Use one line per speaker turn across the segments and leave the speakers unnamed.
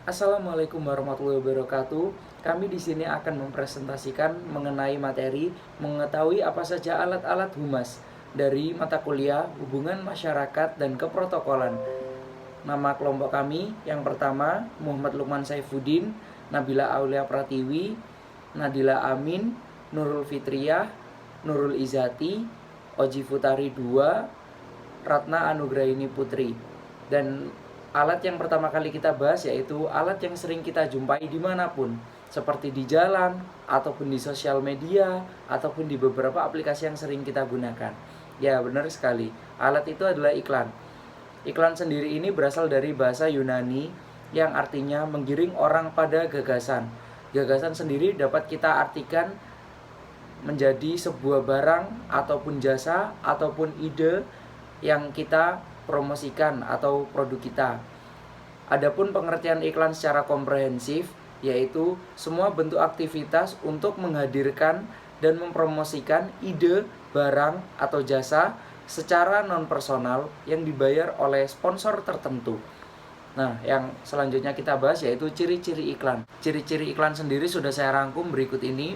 Assalamualaikum warahmatullahi wabarakatuh. Kami di sini akan mempresentasikan mengenai materi mengetahui apa saja alat-alat humas dari mata kuliah Hubungan Masyarakat dan Keprotokolan. Nama kelompok kami yang pertama Muhammad Lukman Saifuddin, Nabila Aulia Pratiwi, Nadila Amin, Nurul Fitriyah, Nurul Izati, Oji Futari 2, Ratna Anugrahini Putri. Dan alat yang pertama kali kita bahas yaitu alat yang sering kita jumpai dimanapun, seperti di jalan, ataupun di sosial media, ataupun di beberapa aplikasi yang sering kita gunakan. Ya, benar sekali. Alat itu adalah iklan. Iklan sendiri ini berasal dari bahasa Yunani yang artinya menggiring orang pada gagasan. Gagasan sendiri dapat kita artikan menjadi sebuah barang ataupun jasa ataupun ide yang kita promosikan atau produk kita. Adapun pengertian iklan secara komprehensif yaitu semua bentuk aktivitas untuk menghadirkan dan mempromosikan ide, barang atau jasa secara non-personal yang dibayar oleh sponsor tertentu. Nah, yang selanjutnya kita bahas yaitu ciri-ciri iklan. Ciri-ciri iklan sendiri sudah saya rangkum berikut ini.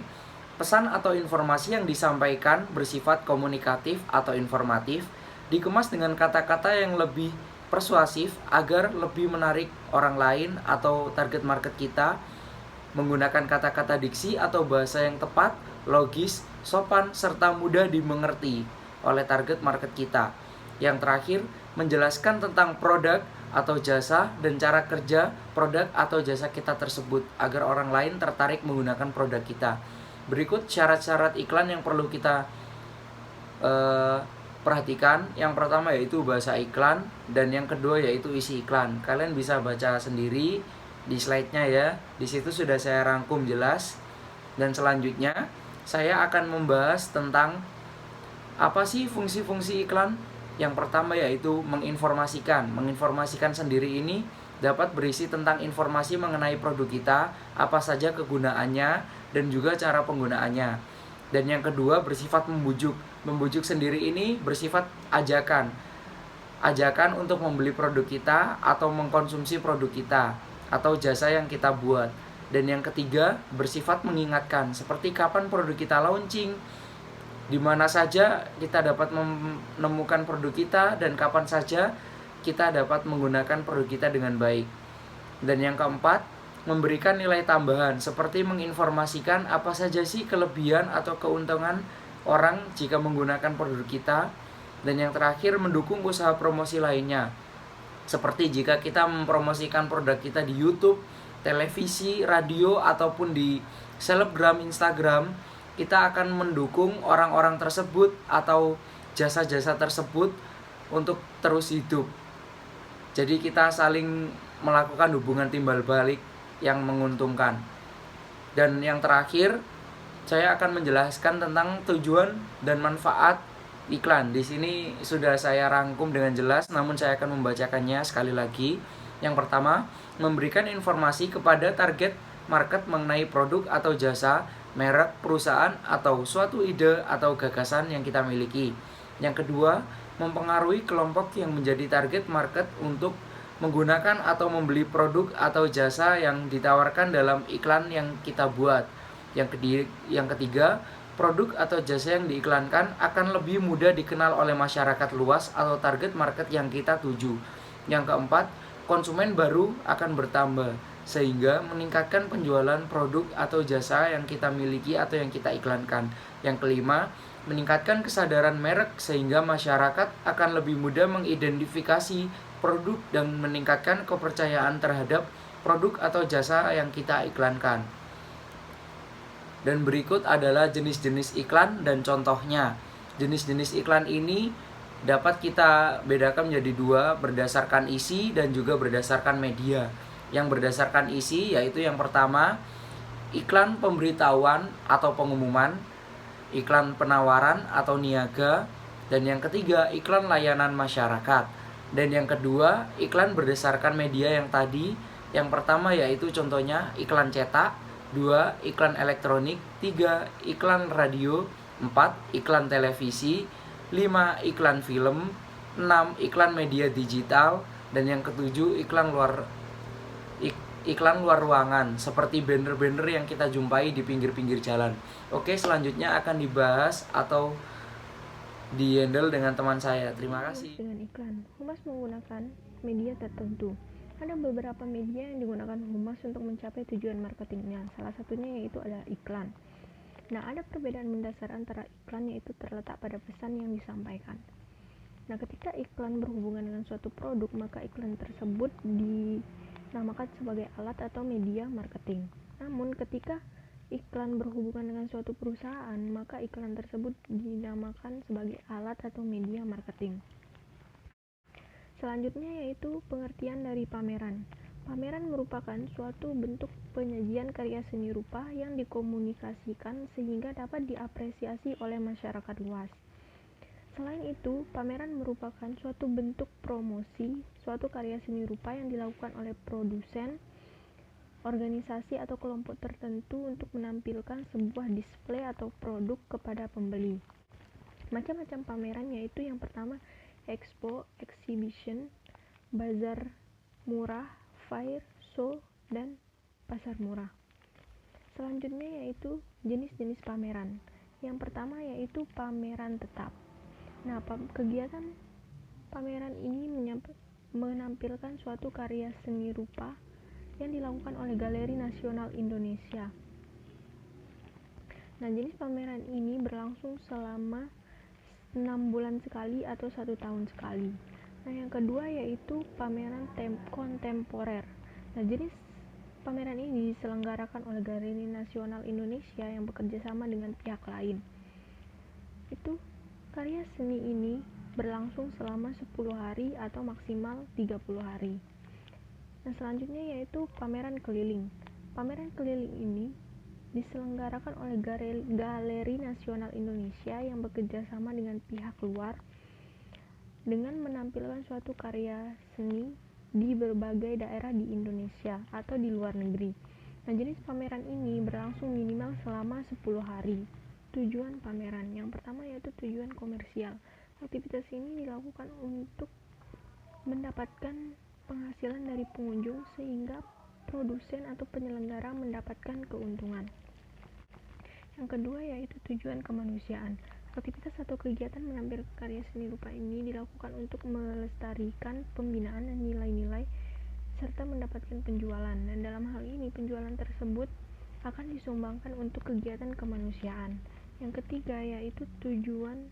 Pesan atau informasi yang disampaikan bersifat komunikatif atau informatif, dikemas dengan kata-kata yang lebih persuasif agar lebih menarik orang lain atau target market kita, menggunakan kata-kata diksi atau bahasa yang tepat, logis, sopan, serta mudah dimengerti oleh target market kita. Yang terakhir, menjelaskan tentang produk atau jasa dan cara kerja produk atau jasa kita tersebut agar orang lain tertarik menggunakan produk kita. Berikut syarat-syarat iklan yang perlu kita perhatikan. Yang pertama yaitu bahasa iklan, dan yang kedua yaitu isi iklan. Kalian bisa baca sendiri di slide-nya ya. Di situ sudah saya rangkum jelas. Dan selanjutnya saya akan membahas tentang apa sih fungsi-fungsi iklan. Yang pertama yaitu menginformasikan. Menginformasikan sendiri ini dapat berisi tentang informasi mengenai produk kita, apa saja kegunaannya, dan juga cara penggunaannya. Dan yang kedua bersifat membujuk. Membujuk sendiri ini bersifat ajakan. Ajakan untuk membeli produk kita atau mengkonsumsi produk kita atau jasa yang kita buat. Dan yang ketiga bersifat mengingatkan, seperti kapan produk kita launching, di mana saja kita dapat menemukan produk kita, dan kapan saja kita dapat menggunakan produk kita dengan baik. Dan yang keempat, memberikan nilai tambahan, seperti menginformasikan apa saja sih kelebihan atau keuntungan orang jika menggunakan produk kita. Dan yang terakhir, mendukung usaha promosi lainnya, seperti jika kita mempromosikan produk kita di YouTube, televisi, radio, ataupun di selebgram Instagram, kita akan mendukung orang-orang tersebut atau jasa-jasa tersebut untuk terus hidup. Jadi kita saling melakukan hubungan timbal balik yang menguntungkan. Dan yang terakhir, saya akan menjelaskan tentang tujuan dan manfaat iklan. Di sini sudah saya rangkum dengan jelas, namun saya akan membacakannya sekali lagi. Yang pertama, memberikan informasi kepada target market mengenai produk atau jasa, merek, perusahaan, atau suatu ide atau gagasan yang kita miliki. Yang kedua, mempengaruhi kelompok yang menjadi target market untuk menggunakan atau membeli produk atau jasa yang ditawarkan dalam iklan yang kita buat. Yang ketiga, produk atau jasa yang diiklankan akan lebih mudah dikenal oleh masyarakat luas atau target market yang kita tuju. Yang keempat, konsumen baru akan bertambah, sehingga meningkatkan penjualan produk atau jasa yang kita miliki atau yang kita iklankan. Yang kelima, meningkatkan kesadaran merek sehingga masyarakat akan lebih mudah mengidentifikasi produk dan meningkatkan kepercayaan terhadap produk atau jasa yang kita iklankan. Dan berikut adalah jenis-jenis iklan dan contohnya. Jenis-jenis iklan ini dapat kita bedakan menjadi dua, berdasarkan isi dan juga berdasarkan media. Yang berdasarkan isi yaitu yang pertama, iklan pemberitahuan atau pengumuman, iklan penawaran atau niaga, dan yang ketiga iklan layanan masyarakat. Dan yang kedua, iklan berdasarkan media yang tadi. Yang pertama yaitu contohnya iklan cetak, 2 iklan elektronik, 3 iklan radio, 4 iklan televisi, 5 iklan film, 6 iklan media digital, dan yang ketujuh iklan iklan luar ruangan seperti banner-banner yang kita jumpai di pinggir-pinggir jalan. Oke, selanjutnya akan dibahas atau di-handle dengan teman saya. Terima kasih.
Dengan iklan, Humas menggunakan media tertentu. Ada beberapa media yang digunakan Humas untuk mencapai tujuan marketingnya. Salah satunya yaitu adalah iklan. Nah, ada perbedaan mendasar antara iklan, yaitu terletak pada pesan yang disampaikan. Nah, ketika iklan berhubungan dengan suatu produk, maka iklan tersebut dinamakan sebagai alat atau media marketing. Namun, ketika iklan berhubungan dengan suatu perusahaan, maka iklan tersebut dinamakan sebagai alat atau media marketing. Selanjutnya yaitu pengertian dari pameran. Pameran merupakan suatu bentuk penyajian karya seni rupa yang dikomunikasikan sehingga dapat diapresiasi oleh masyarakat luas. Selain itu, pameran merupakan suatu bentuk promosi suatu karya seni rupa yang dilakukan oleh produsen, organisasi atau kelompok tertentu untuk menampilkan sebuah display atau produk kepada pembeli. Macam-macam pameran yaitu yang pertama expo, exhibition, bazar murah, fair, show, dan pasar murah. Selanjutnya yaitu jenis-jenis pameran. Yang pertama yaitu pameran tetap. Nah, kegiatan pameran ini menampilkan suatu karya seni rupa yang dilakukan oleh Galeri Nasional Indonesia. Nah, jenis pameran ini berlangsung selama 6 bulan sekali atau 1 tahun sekali. Nah, yang kedua yaitu pameran kontemporer. Nah, jenis pameran ini diselenggarakan oleh Galeri Nasional Indonesia yang bekerja sama dengan pihak lain. Itu karya seni ini berlangsung selama 10 hari atau maksimal 30 hari. Nah, selanjutnya yaitu pameran keliling. Pameran keliling ini diselenggarakan oleh Galeri Nasional Indonesia yang bekerja sama dengan pihak luar dengan menampilkan suatu karya seni di berbagai daerah di Indonesia atau di luar negeri. Nah, jenis pameran ini berlangsung minimal selama 10 hari. Tujuan pameran yang pertama yaitu tujuan komersial. Aktivitas ini dilakukan untuk mendapatkan penghasilan dari pengunjung sehingga produsen atau penyelenggara mendapatkan keuntungan. Yang kedua yaitu tujuan kemanusiaan. Aktivitas atau kegiatan menampilkan karya seni rupa ini dilakukan untuk melestarikan pembinaan dan nilai-nilai serta mendapatkan penjualan. Dan dalam hal ini penjualan tersebut akan disumbangkan untuk kegiatan kemanusiaan. Yang ketiga yaitu tujuan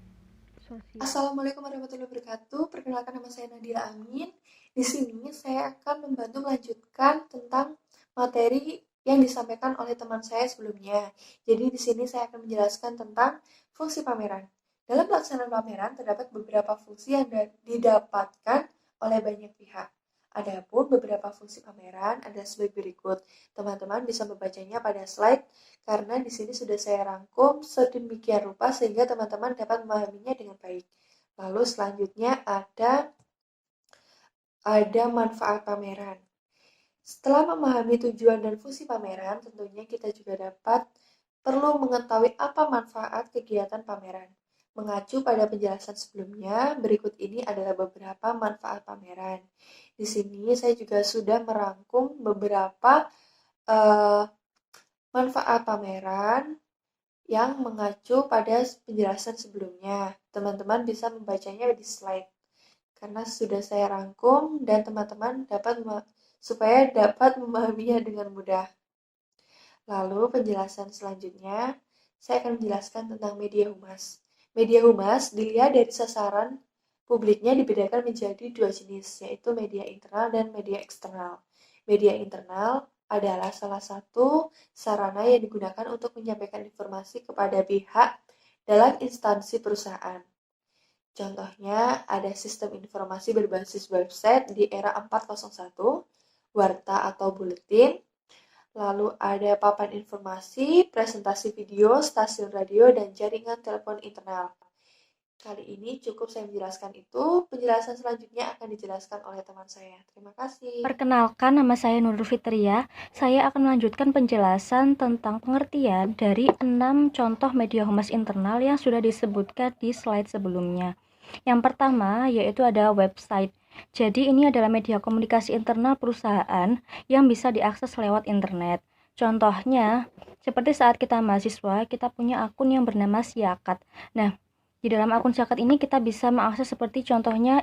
sosial.
Assalamualaikum warahmatullahi wabarakatuh. Perkenalkan, nama saya Nadira Amin. Di sini saya akan membantu melanjutkan tentang materi yang disampaikan oleh teman saya sebelumnya. Jadi di sini saya akan menjelaskan tentang fungsi pameran. Dalam pelaksanaan pameran terdapat beberapa fungsi yang didapatkan oleh banyak pihak. Adapun beberapa fungsi pameran ada sebagai berikut. Teman-teman bisa membacanya pada slide karena di sini sudah saya rangkum sedemikian rupa sehingga teman-teman dapat memahaminya dengan baik. Lalu selanjutnya ada manfaat pameran. Setelah memahami tujuan dan fungsi pameran, tentunya kita juga perlu mengetahui apa manfaat kegiatan pameran. Mengacu pada penjelasan sebelumnya, berikut ini adalah beberapa manfaat pameran. Di sini saya juga sudah merangkum beberapa manfaat pameran yang mengacu pada penjelasan sebelumnya. Teman-teman bisa membacanya di slide karena sudah saya rangkum dan teman-teman supaya dapat memahaminya dengan mudah. Lalu penjelasan selanjutnya, saya akan menjelaskan tentang media humas. Media humas dilihat dari sasaran publiknya dibedakan menjadi dua jenis, yaitu media internal dan media eksternal. Media internal adalah salah satu sarana yang digunakan untuk menyampaikan informasi kepada pihak dalam instansi perusahaan. Contohnya, ada sistem informasi berbasis website di era 4.0.1, warta atau buletin, lalu ada papan informasi, presentasi video, stasiun radio, dan jaringan telepon internal. Kali ini cukup saya menjelaskan itu. Penjelasan selanjutnya akan dijelaskan oleh teman saya. Terima kasih.
Perkenalkan, nama saya Nurul Fitria. Saya akan melanjutkan penjelasan tentang pengertian dari 6 contoh media humas internal yang sudah disebutkan di slide sebelumnya. Yang pertama yaitu ada website. Jadi ini adalah media komunikasi internal perusahaan yang bisa diakses lewat internet. Contohnya, seperti saat kita mahasiswa, kita punya akun yang bernama Siakat. Nah, di dalam akun Siakat ini kita bisa mengakses seperti contohnya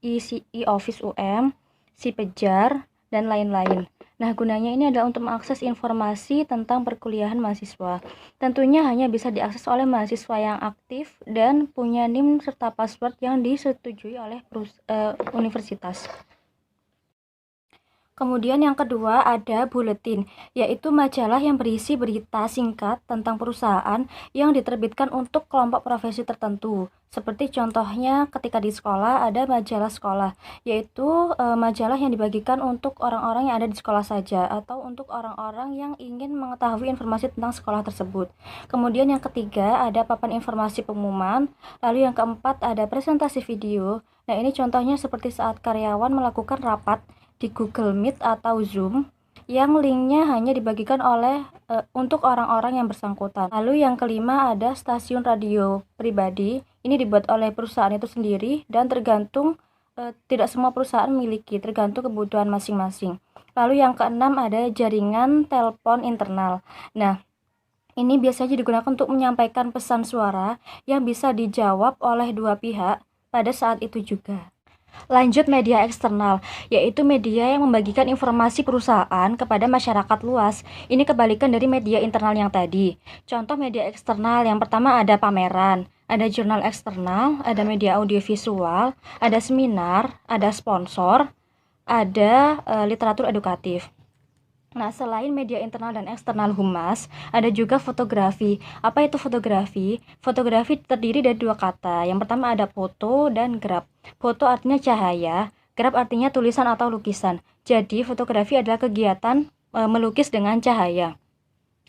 e-office UM, si Pejar, dan lain-lain. Nah, gunanya ini adalah untuk mengakses informasi tentang perkuliahan mahasiswa. Tentunya hanya bisa diakses oleh mahasiswa yang aktif dan punya NIM serta password yang disetujui oleh universitas. Kemudian yang kedua ada buletin, yaitu majalah yang berisi berita singkat tentang perusahaan yang diterbitkan untuk kelompok profesi tertentu. Seperti contohnya ketika di sekolah ada majalah sekolah, yaitu majalah yang dibagikan untuk orang-orang yang ada di sekolah saja atau untuk orang-orang yang ingin mengetahui informasi tentang sekolah tersebut. Kemudian yang ketiga ada papan informasi pengumuman, lalu yang keempat ada presentasi video. Nah, ini contohnya seperti saat karyawan melakukan rapat di Google Meet atau Zoom yang linknya hanya dibagikan untuk orang-orang yang bersangkutan. Lalu yang kelima ada stasiun radio pribadi. Ini dibuat oleh perusahaan itu sendiri dan tidak semua perusahaan memiliki, tergantung kebutuhan masing-masing. Lalu yang keenam ada jaringan telepon internal. Nah, ini biasanya digunakan untuk menyampaikan pesan suara yang bisa dijawab oleh dua pihak pada saat itu juga. Lanjut media eksternal, yaitu media yang membagikan informasi perusahaan kepada masyarakat luas. Ini kebalikan dari media internal yang tadi. Contoh media eksternal yang pertama ada pameran, ada jurnal eksternal, ada media audiovisual, ada seminar, ada sponsor, ada literatur edukatif. Nah, selain media internal dan eksternal humas, ada juga fotografi. Apa itu fotografi? Fotografi terdiri dari dua kata. Yang pertama ada foto dan graf. Foto artinya cahaya, graf artinya tulisan atau lukisan. Jadi, fotografi adalah kegiatan melukis dengan cahaya.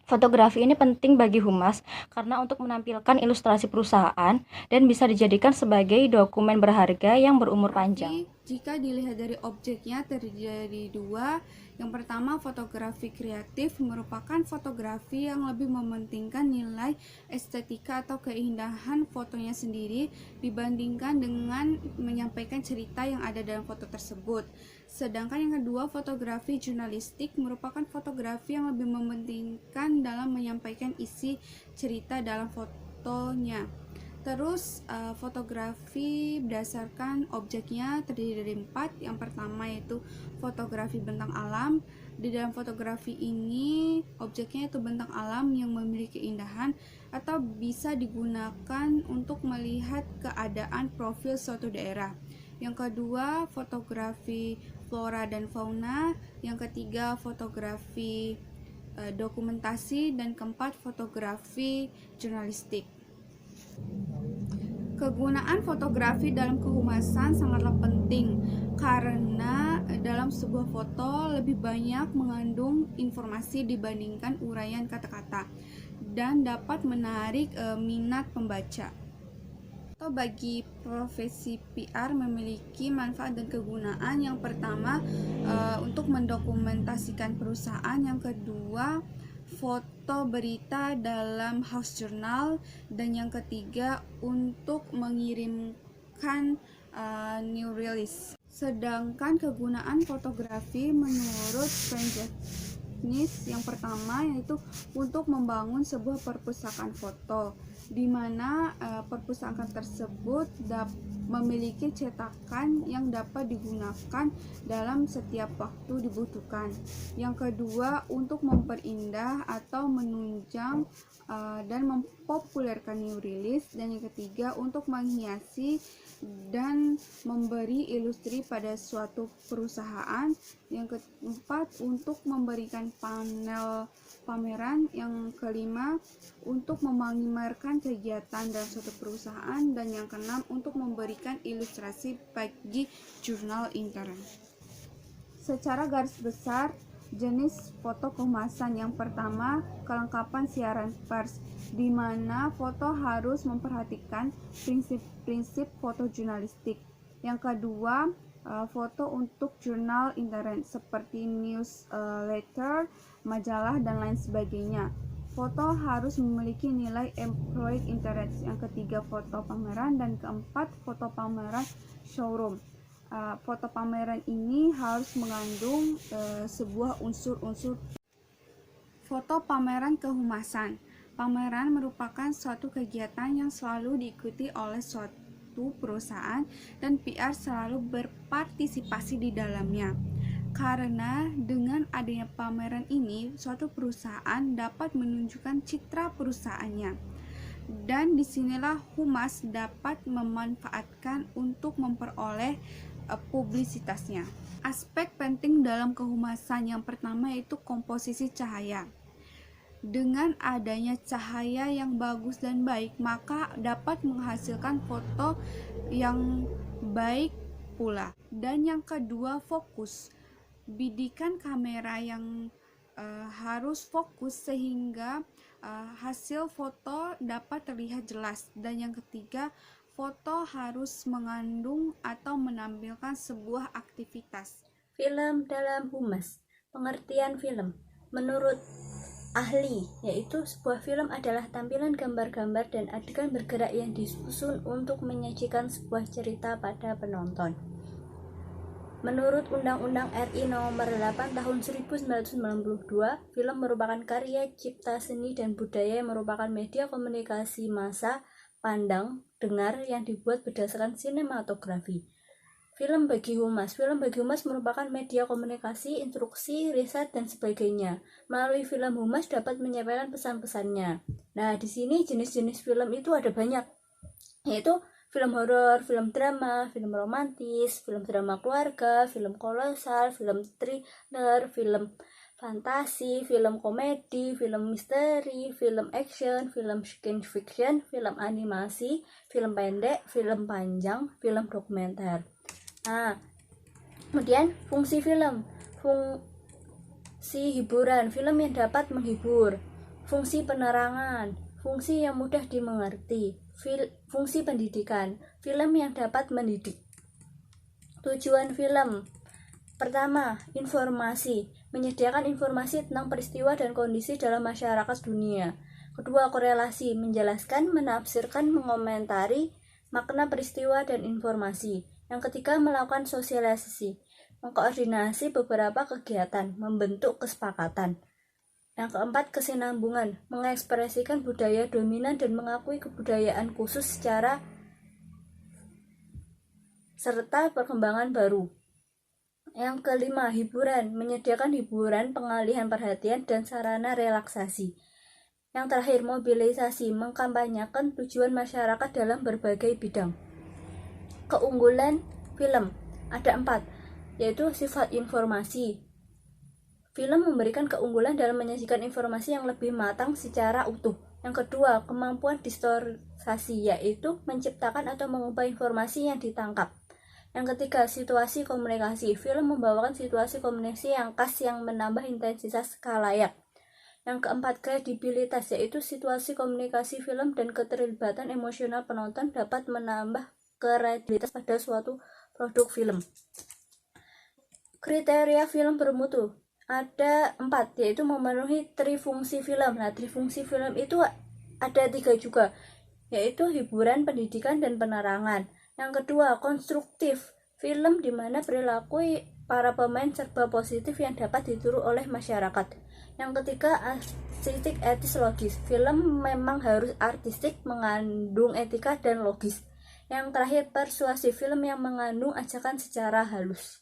Fotografi ini penting bagi humas karena untuk menampilkan ilustrasi perusahaan dan bisa dijadikan sebagai dokumen berharga yang berumur panjang.
Jika dilihat dari objeknya terjadi dua. Yang pertama, fotografi kreatif merupakan fotografi yang lebih mementingkan nilai estetika atau keindahan fotonya sendiri dibandingkan dengan menyampaikan cerita yang ada dalam foto tersebut. Sedangkan yang kedua, fotografi jurnalistik merupakan fotografi yang lebih mementingkan dalam menyampaikan isi cerita dalam fotonya. Terus fotografi berdasarkan objeknya terdiri dari 4. Yang pertama yaitu fotografi bentang alam. Di dalam fotografi ini objeknya itu bentang alam yang memiliki keindahan atau bisa digunakan untuk melihat keadaan profil suatu daerah. Yang kedua, fotografi flora dan fauna. Yang ketiga, fotografi dokumentasi. Dan keempat, fotografi jurnalistik. Kegunaan fotografi dalam kehumasan sangatlah penting karena dalam sebuah foto lebih banyak mengandung informasi dibandingkan uraian kata-kata dan dapat menarik minat pembaca. Bagi profesi PR memiliki manfaat dan kegunaan. Yang pertama untuk mendokumentasikan perusahaan, yang kedua foto berita dalam house journal, dan yang ketiga untuk mengirimkan new release. Sedangkan kegunaan fotografi menurut Franjenis yang pertama yaitu untuk membangun sebuah perpustakaan foto, di mana perpustakaan tersebut memiliki cetakan yang dapat digunakan dalam setiap waktu dibutuhkan. Yang kedua, untuk memperindah atau menunjang dan mempopulerkan new release. Dan yang ketiga, untuk menghiasi dan memberi ilustrasi pada suatu perusahaan. Yang keempat, untuk memberikan panel pameran. Yang kelima, untuk memamerkan kegiatan dalam suatu perusahaan. Dan yang keenam, untuk memberikan ilustrasi bagi jurnal intern. Secara garis besar, jenis foto kehumasan yang pertama, kelengkapan siaran pers, di mana foto harus memperhatikan prinsip-prinsip foto jurnalistik. Yang kedua, foto untuk jurnal intern seperti newsletter, majalah, dan lain sebagainya. Foto harus memiliki nilai employed interest. Yang ketiga, foto pameran. Dan keempat, foto pameran showroom. foto pameran ini harus mengandung sebuah unsur-unsur. Foto pameran kehumasan. Pameran merupakan suatu kegiatan yang selalu diikuti oleh suatu perusahaan dan PR selalu berpartisipasi di dalamnya. Karena dengan adanya pameran ini, suatu perusahaan dapat menunjukkan citra perusahaannya. Dan disinilah humas dapat memanfaatkan untuk memperoleh publisitasnya. Aspek penting dalam kehumasan yang pertama yaitu komposisi cahaya. Dengan adanya cahaya yang bagus dan baik, maka dapat menghasilkan foto yang baik pula. Dan yang kedua, fokus. Bidikan kamera yang harus fokus sehingga hasil foto dapat terlihat jelas. Dan yang ketiga, foto harus mengandung atau menampilkan sebuah aktivitas.
Film dalam humas. Pengertian film. Menurut ahli, yaitu sebuah film adalah tampilan gambar-gambar dan adegan bergerak yang disusun untuk menyajikan sebuah cerita pada penonton. Menurut Undang-Undang RI Nomor 8 Tahun 1992, film merupakan karya cipta seni dan budaya yang merupakan media komunikasi massa, pandang, dengar yang dibuat berdasarkan sinematografi. Film bagi humas. Film bagi humas merupakan media komunikasi, instruksi, riset, dan sebagainya. Melalui film humas dapat menyampaikan pesan-pesannya. Nah, di sini jenis-jenis film itu ada banyak, yaitu film horor, film drama, film romantis, film drama keluarga, film kolosal, film thriller, film fantasi, film komedi, film misteri, film action, film science fiction, film animasi, film pendek, film panjang, film dokumenter. Nah, kemudian fungsi film. Fungsi hiburan, film yang dapat menghibur. Fungsi penerangan, fungsi yang mudah dimengerti. Fungsi pendidikan, film yang dapat mendidik. Tujuan film. Pertama, informasi, menyediakan informasi tentang peristiwa dan kondisi dalam masyarakat dunia. Kedua, korelasi, menjelaskan, menafsirkan, mengomentari makna peristiwa dan informasi. Yang ketiga, melakukan sosialisasi, mengkoordinasi beberapa kegiatan, membentuk kesepakatan. Yang keempat, kesinambungan, mengekspresikan budaya dominan dan mengakui kebudayaan khusus serta perkembangan baru. Yang kelima, hiburan, menyediakan hiburan, pengalihan perhatian, dan sarana relaksasi. Yang terakhir, mobilisasi, mengkampanyekan tujuan masyarakat dalam berbagai bidang. Keunggulan film ada 4, yaitu sifat informasi. Film memberikan keunggulan dalam menyajikan informasi yang lebih matang secara utuh. Yang kedua, kemampuan distorsi, yaitu menciptakan atau mengubah informasi yang ditangkap. Yang ketiga, situasi komunikasi. Film membawakan situasi komunikasi yang khas yang menambah intensitas khalayak. Yang keempat, kredibilitas, yaitu situasi komunikasi film dan keterlibatan emosional penonton dapat menambah kredibilitas pada suatu produk film. Kriteria film bermutu ada 4, yaitu memenuhi trifungsi film. Nah, trifungsi film itu ada 3 juga, yaitu hiburan, pendidikan, dan penerangan. Yang kedua, konstruktif, film di mana perilaku para pemain serba positif yang dapat ditiru oleh masyarakat. Yang ketiga, estetik, etis, logis, film memang harus artistik, mengandung etika dan logis. Yang terakhir, persuasif, film yang mengandung ajakan secara halus.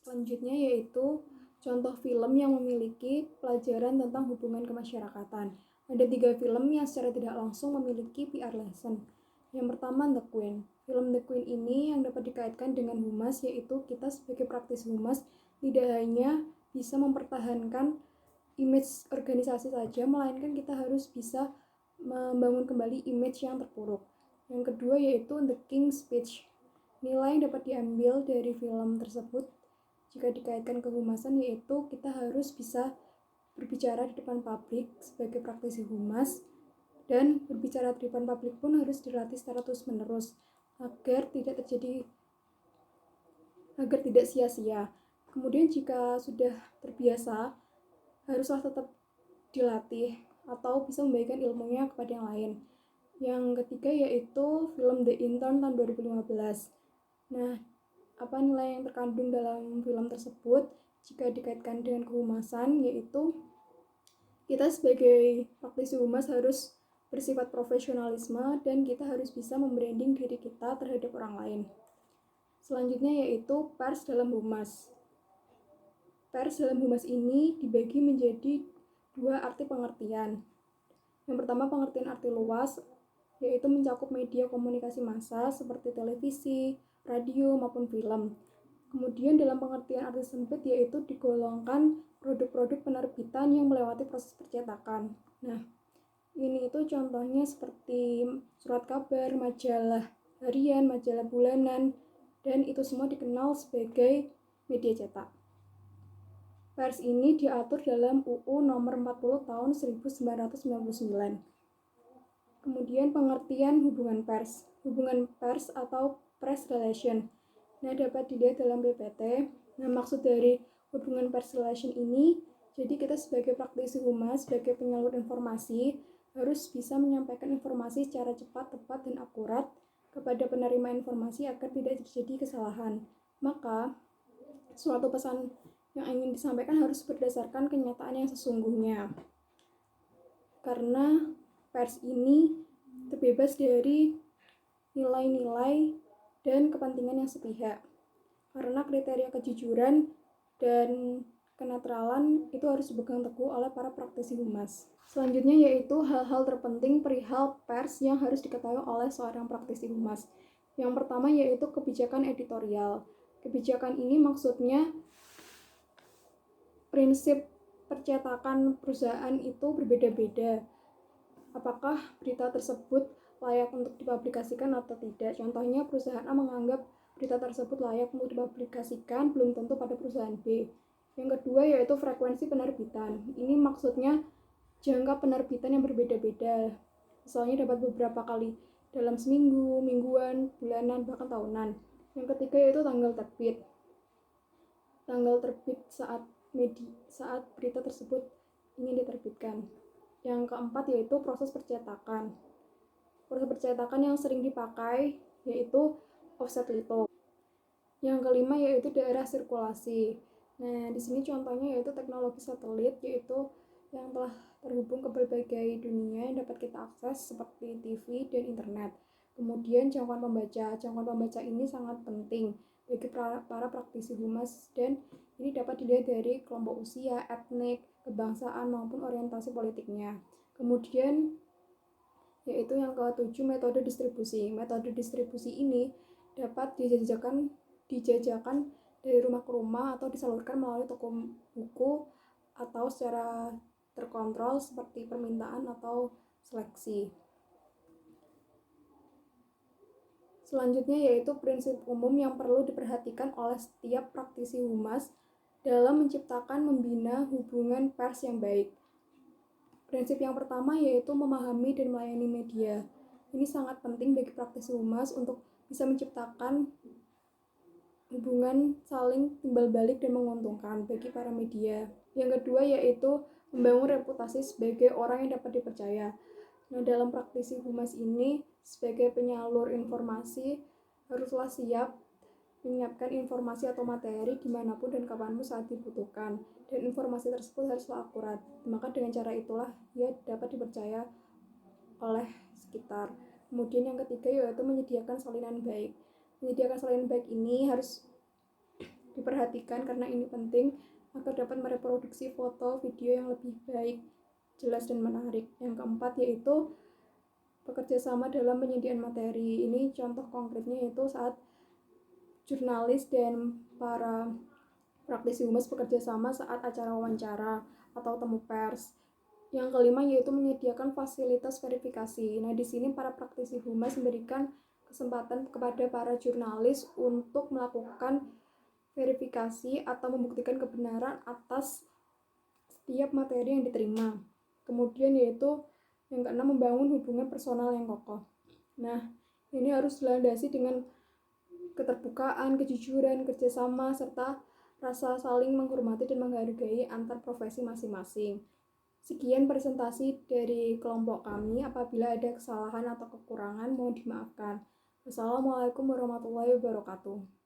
Selanjutnya yaitu contoh film yang memiliki pelajaran tentang hubungan kemasyarakatan. Ada 3 film yang secara tidak langsung memiliki PR lesson. Yang pertama, The Queen. Film The Queen ini yang dapat dikaitkan dengan humas, yaitu kita sebagai praktisi humas tidak hanya bisa mempertahankan image organisasi saja, melainkan kita harus bisa membangun kembali image yang terpuruk. Yang kedua yaitu The King's Speech. Nilai yang dapat diambil dari film tersebut jika dikaitkan kehumasan yaitu kita harus bisa berbicara di depan publik sebagai praktisi humas, dan berbicara di depan publik pun harus dilatih secara terus-menerus agar tidak sia-sia. Kemudian jika sudah terbiasa, haruslah tetap dilatih atau bisa membagikan ilmunya kepada yang lain. Yang ketiga yaitu film The Intern tahun 2015. Nah,
apa nilai yang terkandung dalam film tersebut jika dikaitkan dengan kehumasan, yaitu kita sebagai praktisi humas harus bersifat profesionalisme dan kita harus bisa membranding diri kita terhadap orang lain. Selanjutnya yaitu pers dalam humas. Pers dalam humas ini dibagi menjadi dua arti pengertian. Yang pertama pengertian arti luas, yaitu mencakup media komunikasi massa seperti televisi, radio, maupun film. Kemudian dalam pengertian arti sempit yaitu digolongkan produk-produk penerbitan yang melewati proses percetakan. Nah, ini itu contohnya seperti surat kabar, majalah harian, majalah bulanan, dan itu semua dikenal sebagai media cetak. Pers ini diatur dalam UU nomor 40 tahun 1999. Kemudian pengertian hubungan pers. Hubungan pers atau press relation. Nah, dapat dilihat dalam PPT. Nah, maksud dari hubungan pers relation ini, jadi kita sebagai praktisi humas, sebagai penyalur informasi, harus bisa menyampaikan informasi secara cepat, tepat, dan akurat kepada penerima informasi agar tidak terjadi kesalahan. Maka, suatu pesan yang ingin disampaikan harus berdasarkan kenyataan yang sesungguhnya. Karena pers ini terbebas dari nilai-nilai dan kepentingan yang sepihak. Karena kriteria kejujuran dan kenetralan itu harus dipegang teguh oleh para praktisi humas. Selanjutnya yaitu hal-hal terpenting perihal pers yang harus diketahui oleh seorang praktisi humas. Yang pertama yaitu kebijakan editorial. Kebijakan ini maksudnya prinsip percetakan perusahaan itu berbeda-beda. Apakah berita tersebut layak untuk dipublikasikan atau tidak. Contohnya perusahaan A menganggap berita tersebut layak untuk dipublikasikan, belum tentu pada perusahaan B. Yang kedua yaitu frekuensi penerbitan. Ini maksudnya jangka penerbitan yang berbeda-beda. Misalnya dapat beberapa kali dalam seminggu, mingguan, bulanan, bahkan tahunan. Yang ketiga yaitu tanggal terbit. Tanggal terbit saat berita tersebut ingin diterbitkan. Yang keempat yaitu proses percetakan. Proses percetakan yang sering dipakai yaitu offset litho. Yang kelima yaitu daerah sirkulasi. Nah, di sini contohnya yaitu teknologi satelit, yaitu yang telah terhubung ke berbagai dunia yang dapat kita akses seperti TV dan internet. Kemudian jangkauan pembaca. Jangkauan pembaca ini sangat penting bagi para praktisi humas dan ini dapat dilihat dari kelompok usia, etnik, kebangsaan maupun orientasi politiknya. Kemudian yaitu yang ketujuh metode distribusi. Metode distribusi ini dapat dijajakan dari rumah ke rumah atau disalurkan melalui toko buku atau secara terkontrol seperti permintaan atau seleksi. Selanjutnya yaitu prinsip umum yang perlu diperhatikan oleh setiap praktisi humas dalam menciptakan membina hubungan pers yang baik. Prinsip yang pertama yaitu memahami dan melayani media. Ini sangat penting bagi praktisi humas untuk bisa menciptakan hubungan saling timbal balik dan menguntungkan bagi para media. Yang kedua yaitu membangun reputasi sebagai orang yang dapat dipercaya. Nah, dalam praktisi humas ini sebagai penyalur informasi haruslah siap menyiapkan informasi atau materi dimanapun dan kapanpun saat dibutuhkan, dan informasi tersebut haruslah akurat. Maka dengan cara itulah ia dapat dipercaya oleh sekitar. Kemudian yang ketiga yaitu menyediakan salinan baik. Menyediakan salinan baik ini harus diperhatikan karena ini penting agar dapat mereproduksi foto, video yang lebih baik, jelas dan menarik. Yang keempat yaitu bekerja sama dalam penyediaan materi. Ini contoh konkretnya yaitu saat jurnalis dan para praktisi humas bekerja sama saat acara wawancara atau temu pers. Yang kelima yaitu menyediakan fasilitas verifikasi. Nah, di sini para praktisi humas memberikan kesempatan kepada para jurnalis untuk melakukan verifikasi atau membuktikan kebenaran atas setiap materi yang diterima. Kemudian yaitu yang keenam membangun hubungan personal yang kokoh. Nah, ini harus dilandasi dengan keterbukaan, kejujuran, kerjasama, serta rasa saling menghormati dan menghargai antar profesi masing-masing. Sekian presentasi dari kelompok kami. Apabila ada kesalahan atau kekurangan, mohon dimaafkan. Wassalamualaikum warahmatullahi wabarakatuh.